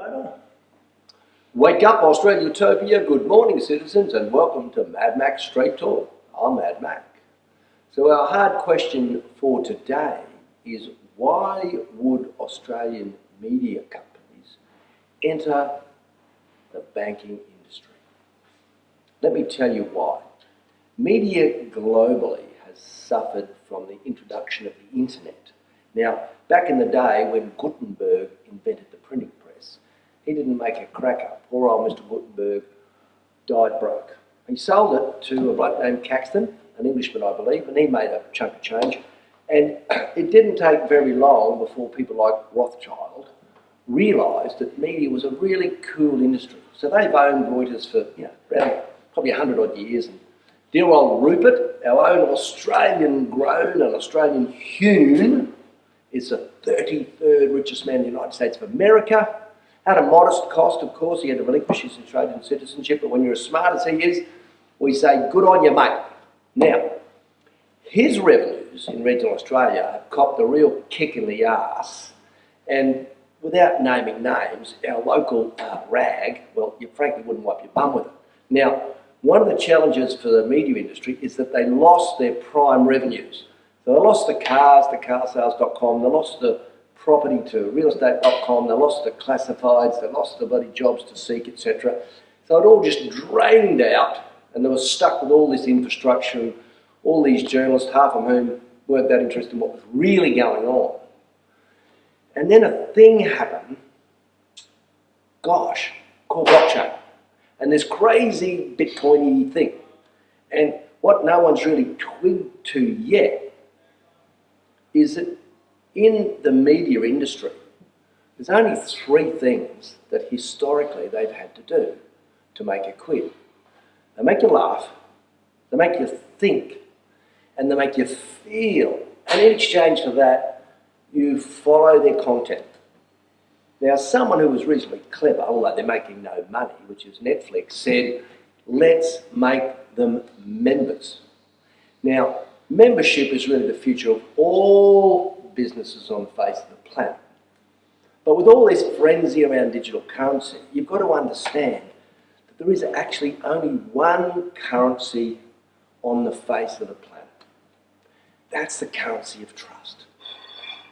Over. Wake up, Australiatopia. Good morning, citizens, and welcome to Mad Mac Straight Talk. I'm Mad Mac. So our hard question for today is, why would Australian media companies enter the banking industry? Let me tell you why. Media globally has suffered from the introduction of the internet. Now, back in the day when Gutenberg invented the printing press, he didn't make a cracker. Poor old Mr. Gutenberg died broke. He sold it to a bloke named Caxton, an Englishman I believe, and he made a chunk of change. And it didn't take very long before people like Rothschild realised that media was a really cool industry. So they've owned Reuters for around probably 100 odd years. And dear old Rupert, our own Australian grown and Australian hewn, is the 33rd richest man in the United States of America. At a modest cost, of course, he had to relinquish his Australian citizenship, but when you're as smart as he is, we say, good on you, mate. Now, his revenues in regional Australia have copped a real kick in the arse, and without naming names, our local rag, well, you frankly wouldn't wipe your bum with it. Now, one of the challenges for the media industry is that they lost their prime revenues. So they lost the cars to carsales.com, they lost the property to realestate.com, they lost the classifieds, they lost the bloody jobs to Seek, etc. So it all just drained out, and they were stuck with all this infrastructure and all these journalists, half of whom weren't that interested in what was really going on. And then a thing happened, gosh, called blockchain. And this crazy Bitcoin-y thing. And what no one's really twigged to yet is that in the media industry, there's only three things that historically they've had to do to make a quid. They make you laugh, they make you think, and they make you feel. And in exchange for that, you follow their content. Now, someone who was reasonably clever, although they're making no money, which is Netflix, said, let's make them members. Now, membership is really the future of all businesses on the face of the planet. But with all this frenzy around digital currency, you've got to understand that there is actually only one currency on the face of the planet. That's the currency of trust.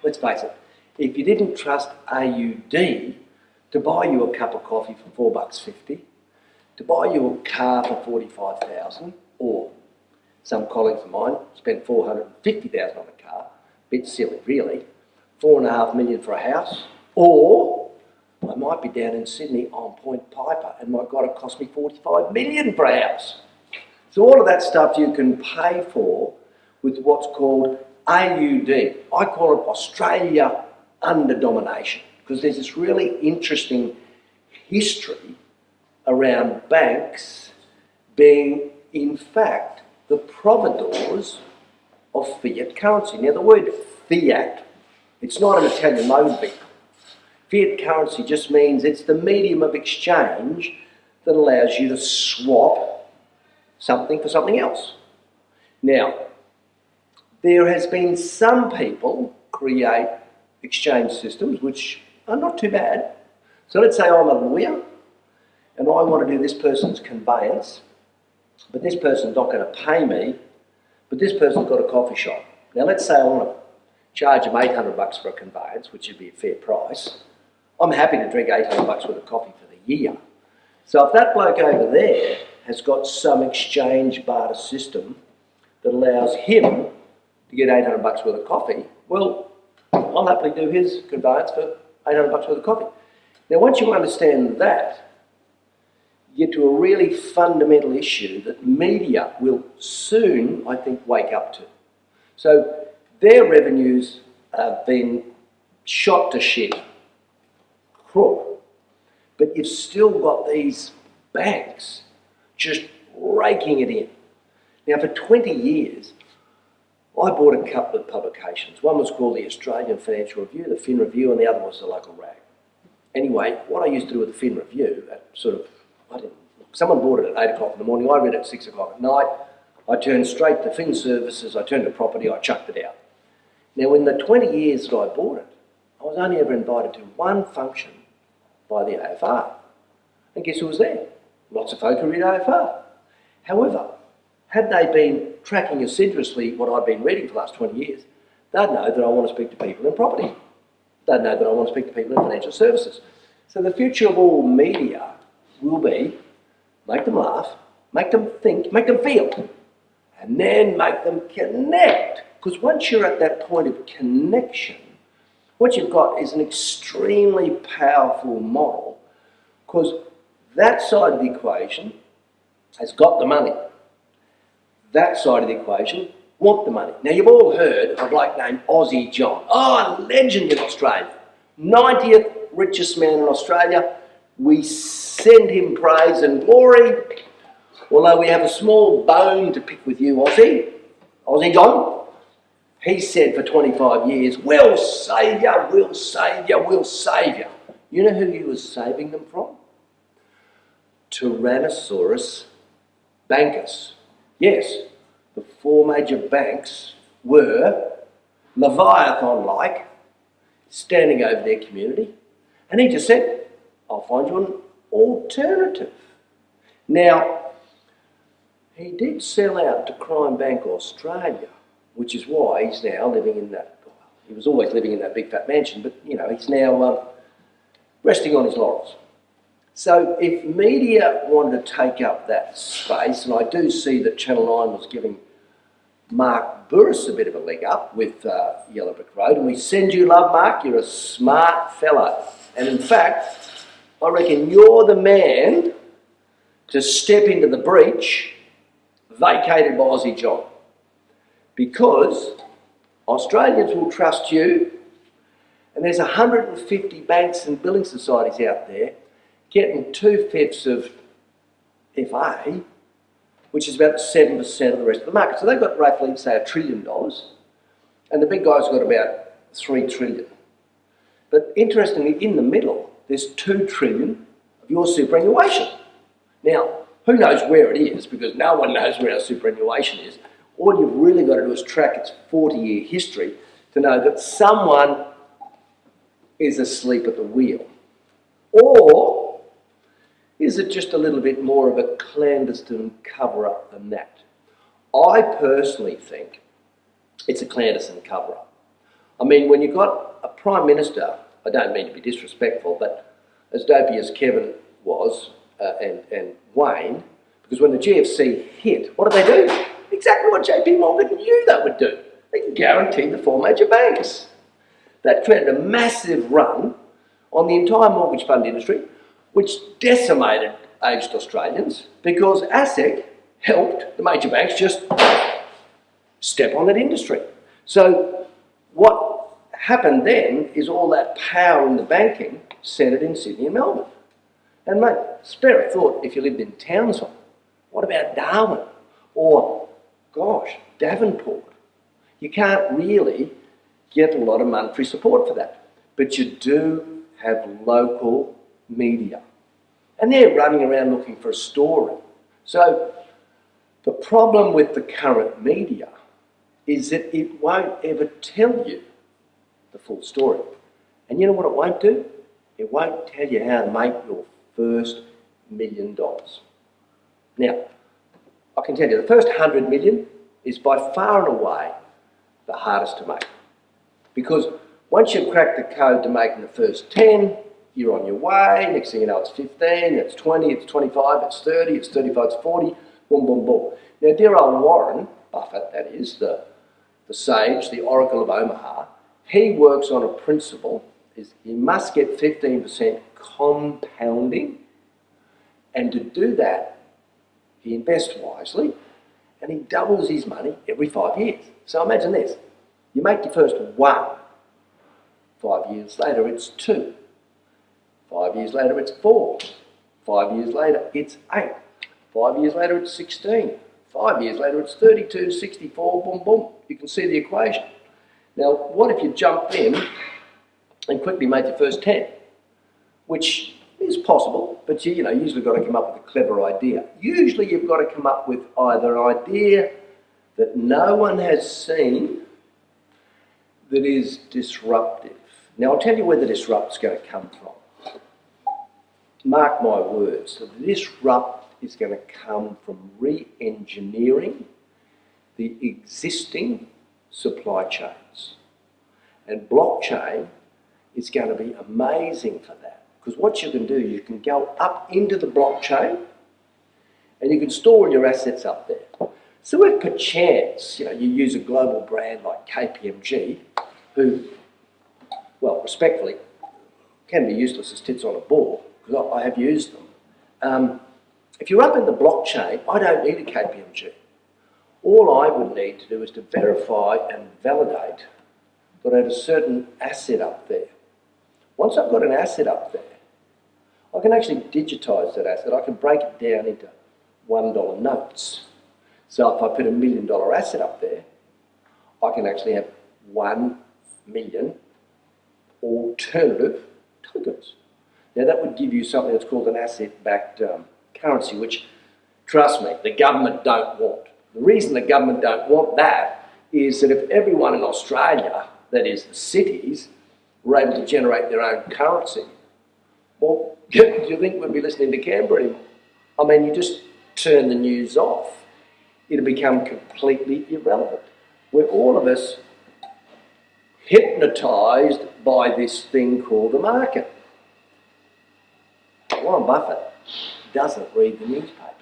Let's face it, if you didn't trust AUD to buy you a cup of coffee for $4.50, to buy you a car for $45,000, or some colleagues of mine spent $450,000 on a car, bit silly really, $4.5 million for a house, or I might be down in Sydney on Point Piper and my God, it cost me $45 million for a house. So all of that stuff you can pay for with what's called AUD. I call it Australia under domination, because there's this really interesting history around banks being, in fact, the providors of fiat currency. Now, the word fiat, it's not an Italian motor vehicle. Fiat currency just means it's the medium of exchange that allows you to swap something for something else. Now, there has been some people create exchange systems which are not too bad. So let's say I'm a lawyer and I want to do this person's conveyance, but this person's not going to pay me, but this person's got a coffee shop. Now let's say I want to charge them $800 for a conveyance, which would be a fair price. I'm happy to drink $800 worth of coffee for the year. So if that bloke over there has got some exchange barter system that allows him to get $800 worth of coffee, well, I'll happily do his conveyance for $800 worth of coffee. Now once you understand that, you get to a really fundamental issue that media will soon, I think, wake up to. So their revenues have been shot to shit, crook, but you've still got these banks just raking it in. Now for 20 years, I bought a couple of publications. One was called the Australian Financial Review, the Fin Review, and the other was the local rag. Anyway, what I used to do with the Fin Review, someone bought it at 8 o'clock in the morning, I read it at 6 o'clock at night, I turned straight to Fin Services, I turned to property, I chucked it out. Now in the 20 years that I bought it, I was only ever invited to one function by the AFR. And guess who was there? Lots of folk who read AFR. However, had they been tracking assiduously what I've been reading for the last 20 years, they'd know that I want to speak to people in property. They'd know that I want to speak to people in financial services. So the future of all media will be make them laugh, make them think, make them feel, and then make them connect. Because once you're at that point of connection, what you've got is an extremely powerful model, because that side of the equation has got the money. That side of the equation want the money. Now, you've all heard of a bloke named Aussie John. Oh, a legend in Australia. 90th richest man in Australia. We send him praise and glory. Although we have a small bone to pick with you, Aussie John. He said for 25 years, we'll save you, we'll save you, we'll save you. You know who he was saving them from? Tyrannosaurus bankers. Yes, the four major banks were Leviathan-like, standing over their community. And he just said, I'll find you an alternative. Now, he did sell out to Crime Bank Australia, which is why he's now living in that, he was always living in that big fat mansion, but you know, he's now resting on his laurels. So if media wanted to take up that space, and I do see that Channel 9 was giving Mark Burris a bit of a leg up with Yellow Brick Road, and we send you love, Mark, you're a smart fellow. And in fact, I reckon you're the man to step into the breach vacated by Aussie John. Because Australians will trust you, and there's 150 banks and building societies out there getting 2/5 of FA, which is about 7% of the rest of the market. So they've got roughly, say, $1 trillion, and the big guys have got about $3 trillion. But interestingly, in the middle, there's $2 trillion of your superannuation. Now, who knows where it is, because no one knows where our superannuation is. All you've really got to do is track its 40-year history to know that someone is asleep at the wheel. Or is it just a little bit more of a clandestine cover-up than that? I personally think it's a clandestine cover-up. I mean, when you've got a Prime Minister, I don't mean to be disrespectful, but as dopey as Kevin was, and Wayne, because when the GFC hit, what did they do? Exactly what JP Morgan knew they would do. They guaranteed the four major banks. That created a massive run on the entire mortgage fund industry, which decimated aged Australians, because ASIC helped the major banks just step on that industry. So what happened then is all that power in the banking centred in Sydney and Melbourne. And mate, spare a thought if you lived in Townsville. What about Darwin? Or, gosh, Davenport? You can't really get a lot of monetary support for that. But you do have local media. And they're running around looking for a story. So the problem with the current media is that it won't ever tell you the full story. And you know what it won't do? It won't tell you how to make your first $1 million. Now, I can tell you the first 100 million is by far and away the hardest to make. Because once you've cracked the code to making the first 10, you're on your way. Next thing you know, it's 15, it's 20, it's 25, it's 30, it's 35, it's 40, boom, boom, boom. Now, dear old Warren Buffett, that is, the sage, the Oracle of Omaha, he works on a principle, is he must get 15% compounding, and to do that, he invests wisely, and he doubles his money every 5 years. So imagine this, you make your first 1, 5 years later it's 2, 5 years later it's 4, 5 years later it's 8, 5 years later it's 16, 5 years later it's 32, 64, boom, boom. You can see the equation. Now, what if you jumped in and quickly made your first 10? Which is possible, but you usually got to come up with a clever idea. Usually you've got to come up with either an idea that no one has seen that is disruptive. Now, I'll tell you where the disrupt's going to come from. mark my words, the disrupt is going to come from re-engineering the existing supply chains. And blockchain is going to be amazing for that. Because what you can do, you can go up into the blockchain and you can store all your assets up there. So if perchance, you use a global brand like KPMG, who, well, respectfully, can be useless as tits on a ball, because I have used them. If you're up in the blockchain, I don't need a KPMG. All I would need to do is to verify and validate that I have a certain asset up there. Once I've got an asset up there, I can actually digitise that asset. I can break it down into $1 notes. So if I put $1 million asset up there, I can actually have 1 million alternative tokens. Now that would give you something that's called an asset-backed currency, which, trust me, the government don't want. The reason the government don't want that is that if everyone in Australia, that is the cities, were able to generate their own currency, well, do you think we'd be listening to Canberra anymore? I mean, you just turn the news off. It'll become completely irrelevant. We're all of us hypnotised by this thing called the market. Warren Buffett doesn't read the newspaper.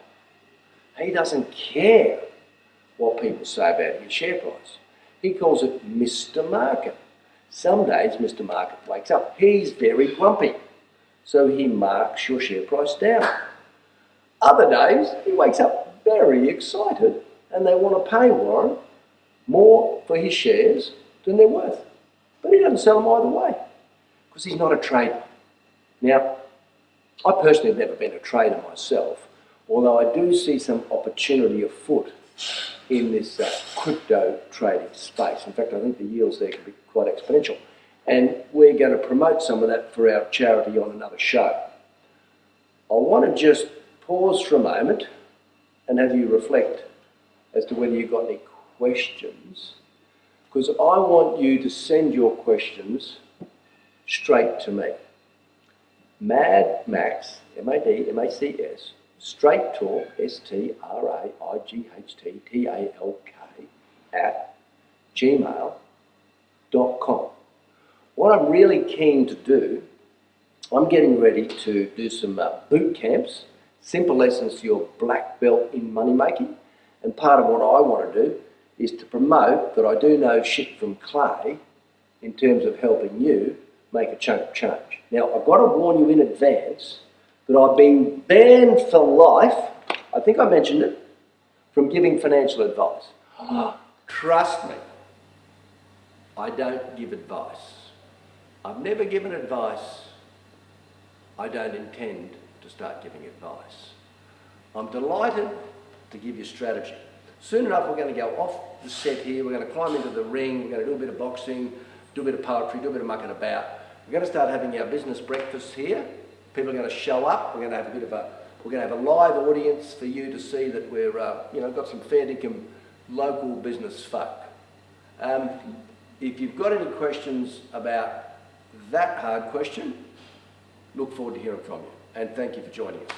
He doesn't care what people say about his share price. He calls it Mr. Market. Some days Mr. Market wakes up. He's very grumpy, so he marks your share price down. Other days he wakes up very excited and they want to pay Warren more for his shares than they're worth. But he doesn't sell them either way because he's not a trader. Now, I personally have never been a trader myself, although I do see some opportunity afoot in this crypto trading space. In fact, I think the yields there can be quite exponential. And we're going to promote some of that for our charity on another show. I want to just pause for a moment and have you reflect as to whether you've got any questions, because I want you to send your questions straight to me. Mad Max, M-A-D-M-A-C-S, Straight Talk, S-T-R-A-I-G-H-T-T-A-L-K, @gmail.com. What I'm really keen to do, I'm getting ready to do some boot camps, simple lessons to your black belt in money making. And part of what I want to do is to promote that I do know shit from clay in terms of helping you make a chunk of change. Now, I've got to warn you in advance that I've been banned for life, I think I mentioned it, from giving financial advice. Trust me, I don't give advice. I've never given advice. I don't intend to start giving advice. I'm delighted to give you strategy. Soon enough, we're going to go off the set here. We're going to climb into the ring. We're going to do a bit of boxing, do a bit of poetry, do a bit of mucking about. We're going to start having our business breakfast here. People are going to show up. We're going to have we're going to have a live audience for you to see that we're, got some fair dinkum local business folk. If you've got any questions about that hard question, look forward to hearing from you. And thank you for joining us.